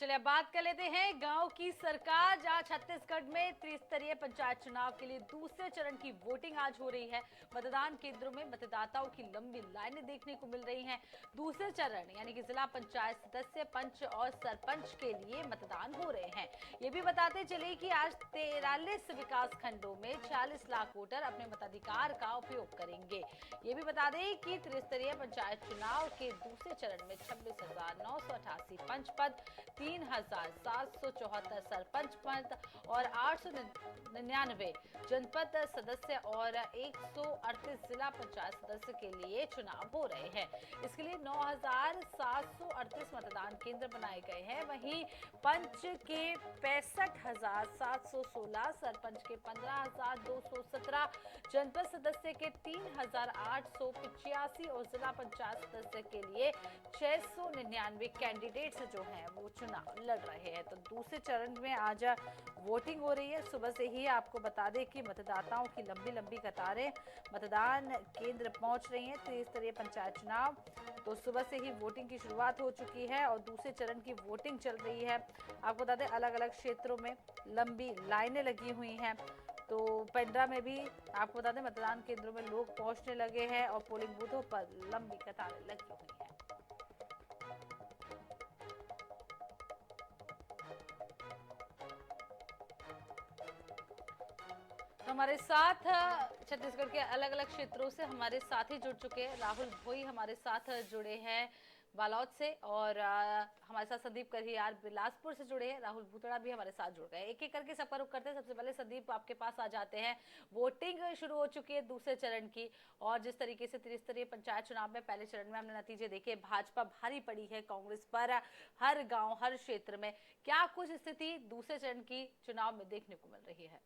चलिए बात कर लेते हैं गांव की सरकार, जहां छत्तीसगढ़ में त्रिस्तरीय पंचायत चुनाव के लिए दूसरे चरण की वोटिंग आज हो रही है। मतदान केंद्रों में मतदाताओं की लंबी लाइनें देखने को मिल रही हैं। दूसरे चरण यानी कि जिला पंचायत सदस्य, पंच और सरपंच के लिए मतदान हो रहे हैं। ये भी बताते चले कि आज 43 विकास खंडों में 46 लाख वोटर अपने मताधिकार का उपयोग करेंगे। ये भी बता दें कि त्रिस्तरीय पंचायत चुनाव के दूसरे चरण में 26,988 पंच पद, 3,774 सरपंच पद और 899 जनपद सदस्य और 138 जिला पंचायत सदस्य के लिए चुनाव हो रहे हैं। इसके लिए 9,738 मतदान केंद्र बनाए गए हैं। वहीं पंच के 65,716, सरपंच के 15,217, जनपद सदस्य के 3,885 और जिला पंचायत सदस्य के लिए 699 कैंडिडेट्स जो हैं वो चुनाव लड़ रहे हैं। तो दूसरे चरण में आज वोटिंग हो रही है। सुबह से ही आपको बता दें कि मतदाताओं की लंबी लंबी कतारें मतदान केंद्र पहुंच रही हैं। त्रिस्तरीय पंचायत चुनाव तो सुबह से ही वोटिंग की शुरुआत हो चुकी है और दूसरे चरण की वोटिंग चल रही है। आपको बता दें अलग अलग क्षेत्रों में लंबी लाइनें लगी हुई हैं। तो पेंड्रा में भी आपको बता दें मतदान केंद्रों में लोग पहुंचने लगे हैं और पोलिंग बूथों पर लंबी कतारें लगी हुई हैं। तो हमारे साथ छत्तीसगढ़ के अलग अलग क्षेत्रों से हमारे साथी जुड़ चुके हैं। राहुल भोई हमारे साथ जुड़े हैं बालोद से और हमारे साथ संदीप करियार बिलासपुर से जुड़े हैं। राहुल भूतड़ा भी हमारे साथ जुड़ गए। एक एक करके सबका रुख करते हैं। सबसे पहले संदीप आपके पास आ जाते हैं। वोटिंग शुरू हो चुकी है दूसरे चरण की, और जिस तरीके से त्रिस्तरीय पंचायत चुनाव में पहले चरण में हमने नतीजे देखे, भाजपा भारी पड़ी है कांग्रेस पर हर गाँव हर क्षेत्र में। क्या कुछ स्थिति दूसरे चरण की चुनाव में देखने को मिल रही है?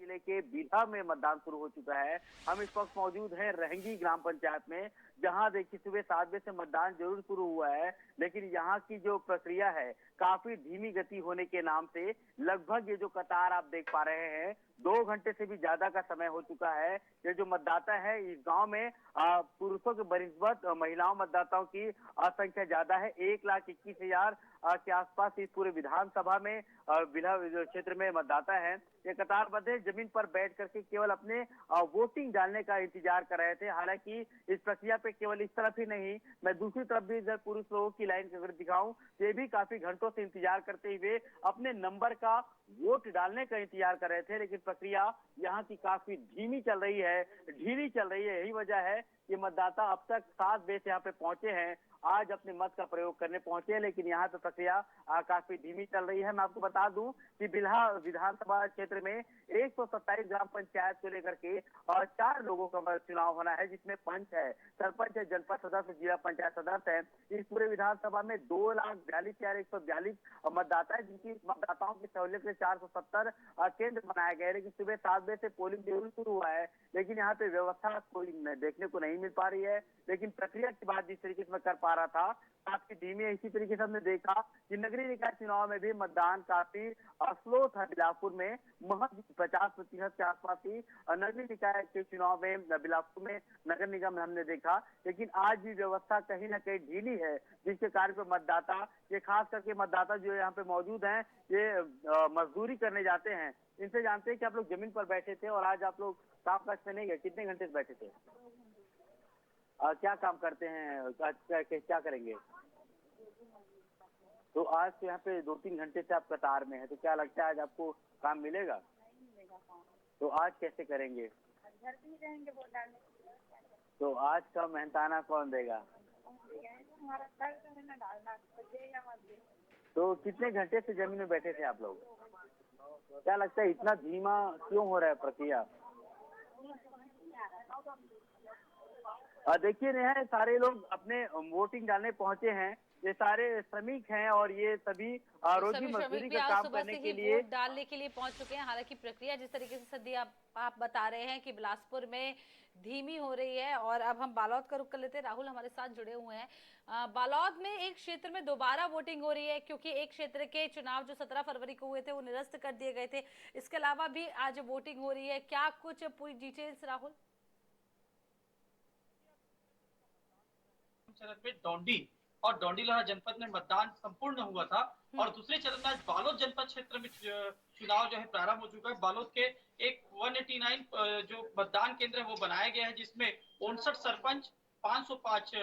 जिले के बीधा में मतदान शुरू हो चुका है। हम इस वक्त मौजूद हैं रहंगी ग्राम पंचायत में, जहां देखिए सुबह 7 बजे से मतदान जरूर शुरू हुआ है, लेकिन यहाँ की जो प्रक्रिया है काफी धीमी गति होने के नाम से लगभग ये जो कतार आप देख पा रहे हैं 2 घंटे से भी ज्यादा का समय हो चुका है। ये जो मतदाता है इस गांव में पुरुषों के बनिस्बत महिलाओं मतदाताओं की संख्या ज्यादा है। 1,21,000 के आसपास इस पूरे विधानसभा में क्षेत्र में मतदाता है। ये कतारबद्ध है, जमीन पर बैठ करके केवल अपने वोटिंग डालने का इंतजार कर रहे थे। हालांकि इस प्रक्रिया पे केवल इस तरफ ही नहीं, मैं दूसरी तरफ भी इधर पुरुष लोगों की लाइन अगर दिखाऊं तो ये भी काफी घंटों से इंतजार करते हुए अपने नंबर का वोट डालने का इंतजार कर रहे थे। लेकिन प्रक्रिया यहाँ की काफी धीमी चल रही है, ढीली चल रही है। यही वजह है कि मतदाता अब तक 7 बजे से यहाँ पे पहुंचे हैं, आज अपने मत का प्रयोग करने पहुंचे, लेकिन यहाँ पे प्रक्रिया काफी धीमी चल रही है। मैं आपको बता दूं कि बिल्हा विधानसभा क्षेत्र में 127 ग्राम पंचायत को लेकर के और 4 लोगों का चुनाव होना है, जिसमें पंच है, सरपंच है, जनपद सदस्य, जिला पंचायत सदस्य है। इस पूरे विधानसभा में 2,42,142 मतदाता है, जिनकी मतदाताओं की सहूलियत से 470 केंद्र बनाए गए। लेकिन सुबह 7 बजे से पोलिंग जरूर शुरू हुआ है, लेकिन यहाँ पे व्यवस्था कोई देखने को नहीं मिल पा रही है। लेकिन प्रक्रिया की बात जिस तरीके से मैं कर पा रहा था काफी धीमी है। इसी तरीके से हमने देखा कि नगरीय निकाय चुनाव में भी मतदान काफी स्लो था। बिलासपुर में महज 50% के आसपास ही नगरीय निकाय के चुनाव में बिलासपुर में नगर निगम में हमने देखा। लेकिन आज भी व्यवस्था कहीं ना कहीं ढीली है, जिसके कारण पे मतदाता, ये खास करके मतदाता जो यहाँ पे मौजूद हैं, ये मजदूरी करने जाते हैं। इनसे जानते हैं कि आप लोग जमीन पर बैठे थे और आज आप लोग काम काज पे नहीं गए, कितने घंटे से बैठे थे? क्या काम करते हैं, क्या करेंगे? तो आज तो यहाँ पे 2-3 घंटे से आप कतार में है, तो क्या लगता है आज आपको काम मिलेगा? नहीं मिलेगा काम। तो आज कैसे करेंगे? घर भी रहेंगे वोट डालने। तो आज का मेहनताना कौन देगा? हमारा फर्ज है ना डालना, तो दे या मत दे। तो कितने घंटे से जमीन में बैठे थे आप लोग? क्या लगता है इतना धीमा क्यों हो रहा है प्रक्रिया? देखिए नेहा, सारे लोग अपने वोटिंग डालने पहुंचे हैं। ये सारे श्रमिक हैं और ये सभी रोजी मजदूरी का काम करने के लिए वोट डालने के लिए पहुंच चुके हैं। हालांकि प्रक्रिया जिस तरीके से सदी आप बता रहे हैं कि बिलासपुर में धीमी हो रही है। और अब हम बालोद का रुख कर लेते हैं। राहुल हमारे साथ जुड़े हुए हैं। बालोद में एक क्षेत्र में दोबारा वोटिंग हो रही है, क्योंकि एक क्षेत्र के चुनाव जो 17 फरवरी को हुए थे वो निरस्त कर दिए गए थे। इसके अलावा भी आज वोटिंग हो रही है। क्या कुछ पूरी डिटेल्स राहुल? चरण में डोंडी और डोंडीलोहारा जनपद में मतदान संपूर्ण हुआ था और दूसरे चरण में आज बालोद जनपद क्षेत्र में चुनाव जो है प्रारंभ हो चुका है। बालोद के एक 189 जो मतदान केंद्र है वो बनाया गया है, जिसमें 59 सरपंच, 505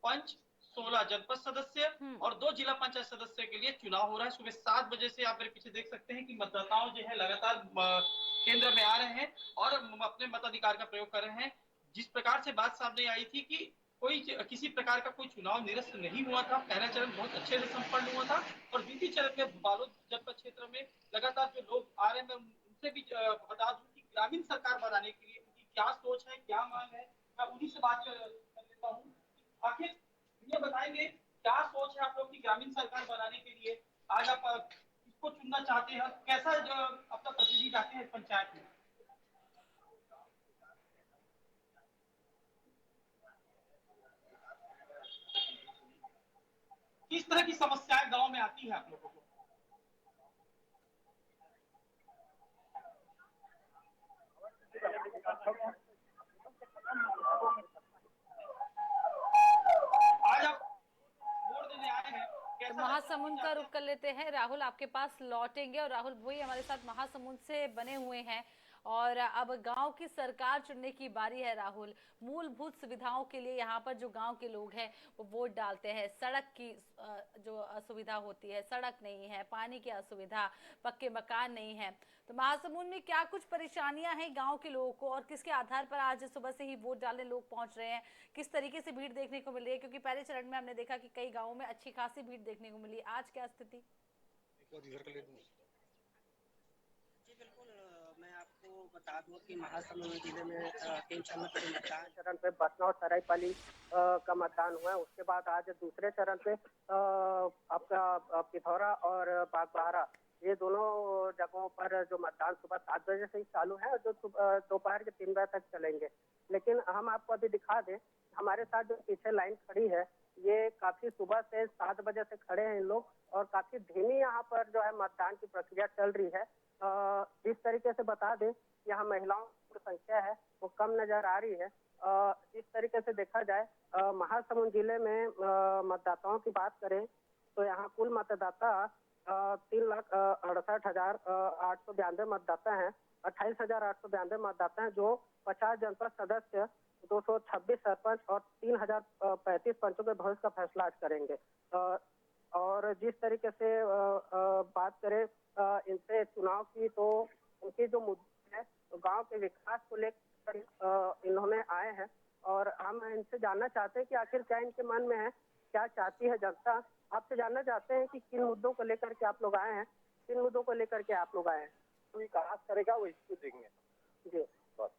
पंच, 16 जनपद सदस्य और 2 जिला पंचायत सदस्य के लिए चुनाव हो रहा है। सुबह 7 बजे से आप मेरे पीछे देख सकते हैं कि मतदाताओं जो है लगातार केंद्र में आ रहे हैं और अपने मताधिकार का प्रयोग कर रहे हैं। जिस प्रकार से बात सामने आई थी कि कोई किसी प्रकार का कोई चुनाव निरस्त नहीं हुआ था, पहला चरण बहुत अच्छे से संपन्न हुआ था और द्वितीय चरण में बालोद जनपद क्षेत्र में लगातार जो लोग आ रहे हैं, मैं उनसे भी बता दूं कि ग्रामीण सरकार बनाने के लिए उनकी क्या सोच है, क्या मांग है, मैं उन्हीं से बात कर लेता हूँ। आखिर ये बताएंगे क्या सोच है आप लोग की ग्रामीण सरकार बनाने के लिए, आज आप किसको चुनना चाहते हैं, कैसा अपना प्रतिनिधि चाहते हैं पंचायत में? किस तरह की समस्याएं गांव में आती है आप लोगों को? आज आप वोट देने आए हैं, तो महासमुंद का रुख कर लेते हैं। राहुल आपके पास लौटेंगे और राहुल वही हमारे साथ महासमुंद से बने हुए हैं और अब गांव की सरकार चुनने की बारी है। राहुल, मूलभूत सुविधाओं के लिए यहाँ पर जो गांव के लोग हैं वो वोट डालते हैं। सड़क की जो असुविधा होती है, सड़क नहीं है, पानी की असुविधा, पक्के मकान नहीं है, तो महासमुंद में क्या कुछ परेशानियां हैं गांव के लोगों को और किसके आधार पर आज सुबह से ही वोट डालने लोग पहुंच रहे हैं? किस तरीके से भीड़ देखने को मिल रही है? क्योंकि पहले चरण में हमने देखा कि कई गाँवों में अच्छी खासी भीड़ देखने को मिली, आज क्या स्थिति? जी बिल्कुल, मैं आपको बता दूं कि महासमुंद जिले में 3 चरण पे मतदान चरण पे बसना और सरायपाली का मतदान हुआ है। उसके बाद आज दूसरे चरण पे आपका पिथौरा और बागबाहरा, ये दोनों जगहों पर जो मतदान सुबह 7 बजे से ही चालू है और जो दोपहर के 3 बजे तक चलेंगे। लेकिन हम आपको अभी दिखा दें, हमारे साथ जो पीछे लाइन खड़ी है, ये काफी सुबह से 7 बजे से खड़े हैं लोग और काफी धीमी यहाँ पर जो है मतदान की प्रक्रिया चल रही है। जिस तरीके से बता दें, यहाँ महिलाओं की संख्या है वो कम नजर आ रही है। इस तरीके से देखा जाए, महासमुंद जिले में मतदाताओं की बात करें तो यहाँ कुल मतदाता 3,68,892 मतदाता हैं, 28,892 मतदाता हैं, जो 50 जनपद सदस्य, 226 सरपंच और 3,035 पंचों के भविष्य का फैसला आज करेंगे। और जिस तरीके से बात करें इनसे चुनाव की, तो उनके जो मुद्दे हैं तो गांव के विकास को लेकर इन्होंने आए हैं और हम इनसे जानना चाहते हैं कि आखिर क्या इनके मन में है, क्या चाहती है जनता। आपसे जानना चाहते हैं कि किन मुद्दों को लेकर के आप लोग आए हैं, किन मुद्दों को लेकर के आप लोग आए हैं? तो विकास करेगा वो इसको देंगे जी। बस।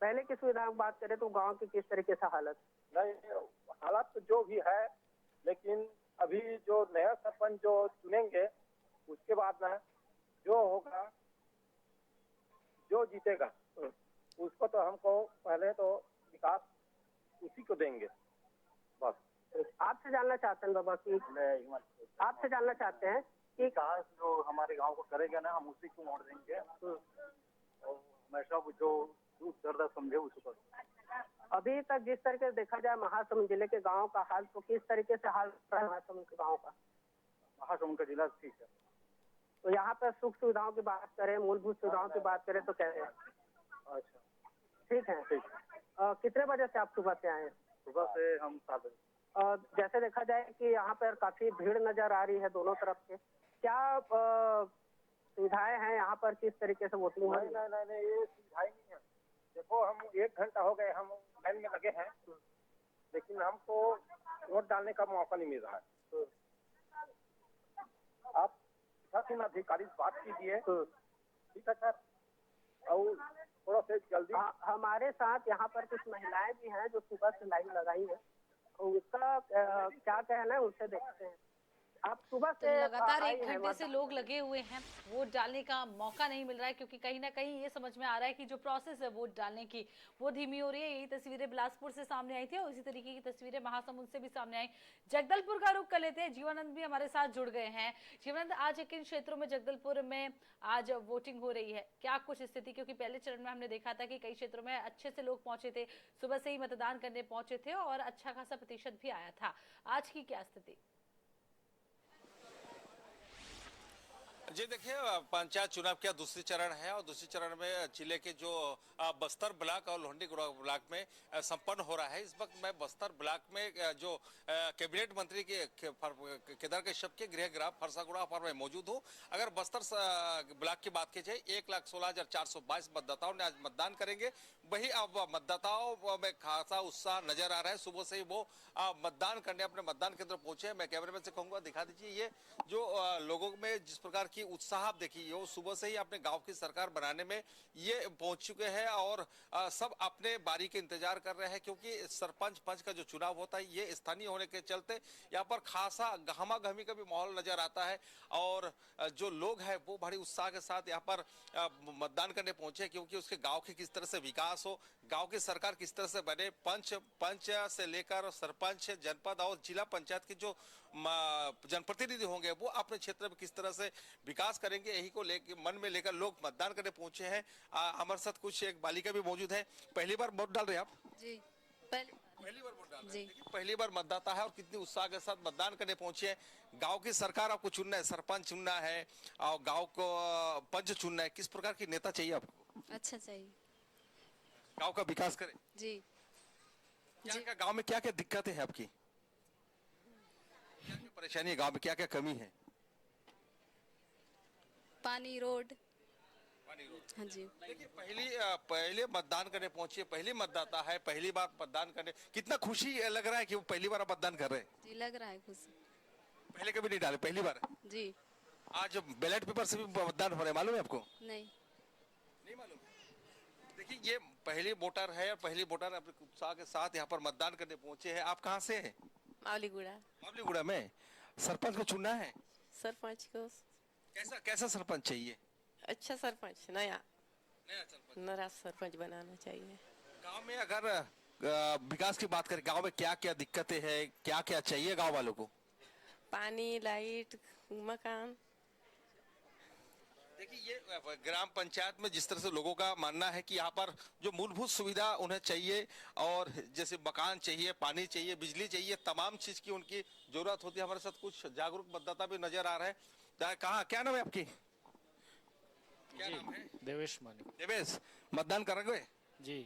पहले की सुविधा की बात करें तो गांव की किस तरीके से हालत? नहीं, हालात तो जो भी है, लेकिन अभी जो नया सरपंच जो चुनेंगे उसके बाद ना जो होगा, जो जीतेगा उसको तो हमको पहले तो विकास उसी को देंगे बस। आपसे जानना चाहते हैं बाबा कि आपसे जानना चाहते हैं कि विकास जो हमारे गांव को करेगा ना, हम उसी को वोट देंगे और हमेशा वो जो दुख दर्द समझे उसको। अभी तक जिस तरीके से देखा जाए महासमुंद जिले के गांव का हाल, तो किस तरीके से हाल रहा है महासमुंद के गांव का? महासमुंद का जिला ठीक है। तो यहाँ पर सुख सुविधाओं की बात करें, मूलभूत सुविधाओं की बात करें तो कैसे? अच्छा, ठीक है। कितने बजे से आप सुबह से आए हैं? सुबह से हम 7 बजे। जैसे देखा जाए कि यहाँ पर काफी भीड़ नजर आ रही है दोनों तरफ से, क्या सुविधाएं हैं यहाँ पर, किस तरीके से वोटिंग हो रही है? नहीं, ये सुविधाएं नहीं है। देखो, हम 1 घंटा हो गए हम लाइन में लगे हैं, लेकिन हमको वोट डालने का मौका नहीं मिल रहा है। आप शासन अधिकारी बात कीजिए, ठीक है सर, और थोड़ा से जल्दी। हमारे साथ यहाँ पर कुछ महिलाएं भी हैं जो सुबह से लाइन लगाई है, तो उसका क्या कहना है, उनसे देखते हैं। आप सुबह तो से लगातार आए एक हैं घंटे से मतदान। लोग लगे हुए हैं, वोट डालने का मौका नहीं मिल रहा है क्योंकि कहीं ना कहीं ये समझ में आ रहा है कि जो प्रोसेस है वोट डालने की वो धीमी हो रही है। यही तस्वीरें बिलासपुर से सामने आई थी और इसी तरीके की तस्वीरें महासमुंद से भी सामने आई। जगदलपुर का रुख कर लेते हैं, जीवानंद भी हमारे साथ जुड़ गए हैं। जीवानंद, आज किन क्षेत्रों में जगदलपुर में आज वोटिंग हो रही है, क्या कुछ स्थिति? क्योंकि पहले चरण में हमने देखा था कि कई क्षेत्रों में अच्छे से लोग पहुंचे थे, सुबह से ही मतदान करने पहुंचे थे और अच्छा खासा प्रतिशत भी आया था। आज की क्या स्थिति? जी देखिए, पंचायत चुनाव का दूसरी चरण है और दूसरी चरण में जिले के जो बस्तर ब्लॉक और लोहंडीगुड़ा ब्लॉक में संपन्न हो रहा है। इस वक्त मैं बस्तर ब्लॉक में जो कैबिनेट मंत्री के केदार कश्यप के गृह ग्राम फरसागुड़ा पर मैं मौजूद हूं। अगर बस्तर ब्लॉक की बात की जाए, 1,16,422 मतदाताओं ने आज मतदान करेंगे। वही अब मतदाताओं में खासा उत्साह नजर आ रहा है। सुबह से ही वो मतदान करने अपने मतदान केंद्र पहुंचे हैं। मैं कैमरामैन से कहूंगा दिखा दीजिए ये जो लोगों में जिस प्रकार की उत्साह आप देखिए, वो सुबह से ही अपने गांव की सरकार बनाने में ये पहुंच चुके हैं और सब अपने बारी के इंतजार कर रहे हैं क्योंकि सरपंच पंच का जो चुनाव होता है ये स्थानीय होने के चलते यहाँ पर खासा गहमा-गहमी का भी माहौल नजर आता है और जो लोग हैं वो बड़ी उत्साह के साथ यहाँ पर मतदान करने पहुंचे क्योंकि उसके गांव के किस तरह से विकास हो, गांव की सरकार किस तरह से बने, पंच से लेकर सरपंच, जनपद और जिला पंचायत के जो जनप्रतिनिधि होंगे वो अपने क्षेत्र में किस तरह से विकास करेंगे, यही को लेकर मन में लेकर लोग मतदान करने पहुंचे हैं। हमारे साथ कुछ एक बालिका भी मौजूद है। पहली बार वोट डाल रहे हैं आप? जी, पहली बार वोट डाल रहे हैं। जी। देखिए, पहली बार मतदाता है और कितनी उत्साह के साथ मतदान करने पहुंचे हैं। गांव की सरकार आपको चुनना है, सरपंच चुनना है और गांव को पंच चुनना है। किस प्रकार की नेता चाहिए आपको? अच्छा चाहिए। गांव का विकास करे। जी। क्या क्या गांव में क्या क्या दिक्कतें हैं आपकी? क्या क्या परेशानी है गांव में, क्या क्या कमी है? पानी, रोड। पानी, रोड। हाँ जी। देखिए, पहले मतदान करने पहुंचे, पहली मतदाता है, पहली बार मतदान करने, कितना खुशी लग रहा है कि वो पहली बार मतदान कर रहे हैं? जी, लग रहा है खुश। पहले कभी नहीं डाले, पहली बार? जी। आज बैलेट पेपर से भी मतदान हो रहा है, मालूम है आपको? नहीं। नहीं मालूम। देखिए, ये पहली वोटर है और पहली वोटर अपने उत्साह के साथ यहाँ पर मतदान करने पहुंचे हैं। आप कहाँ से हैं? मावलीगुड़ा। मावलीगुड़ा में सरपंच को चुनना है। सरपंच को कैसा कैसा सरपंच चाहिए? अच्छा सरपंच, नया सरपंच। नया सरपंच बनाना चाहिए। गांव में अगर विकास की बात करें, गांव में क्या क्या दिक्कतें हैं, क्या क्या चाहिए गांव वालों को? पानी, लाइट, मकान। देखिए, ये ग्राम पंचायत में जिस तरह से लोगों का मानना है कि यहाँ पर जो मूलभूत सुविधा उन्हें चाहिए और जैसे मकान चाहिए, पानी चाहिए, बिजली चाहिए, तमाम चीज की उनकी जरूरत होती है। हमारे साथ कुछ जागरूक मतदाता भी नजर आ रहे हैं। कहाँ, क्या नाम है आपकी? क्या नाम है? देवेश मानिक। देवेश, मतदान करोगे? जी।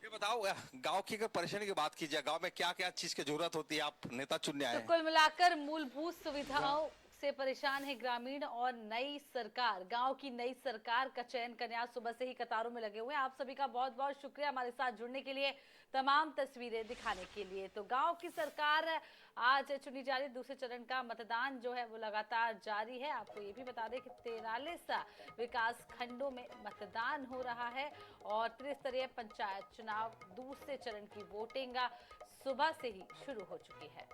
ये बताओ, गांव की अगर परेशानी की बात की जाए, गांव में क्या क्या चीज की जरूरत होती है? आप नेता चुनने आए तो हैं। कुल मिलाकर मूलभूत सुविधाओं से परेशान है ग्रामीण और नई सरकार, गांव की नई सरकार का चयन करने आज सुबह से ही कतारों में लगे हुए हैं। आप सभी का बहुत बहुत शुक्रिया हमारे साथ जुड़ने के लिए, तमाम तस्वीरें दिखाने के लिए। तो गांव की सरकार आज चुनी जा रही, दूसरे चरण का मतदान जो है वो लगातार जारी है। आपको ये भी बता दें कि 43 विकास खंडों में मतदान हो रहा है और त्रिस्तरीय पंचायत चुनाव दूसरे चरण की वोटिंग सुबह से ही शुरू हो चुकी है।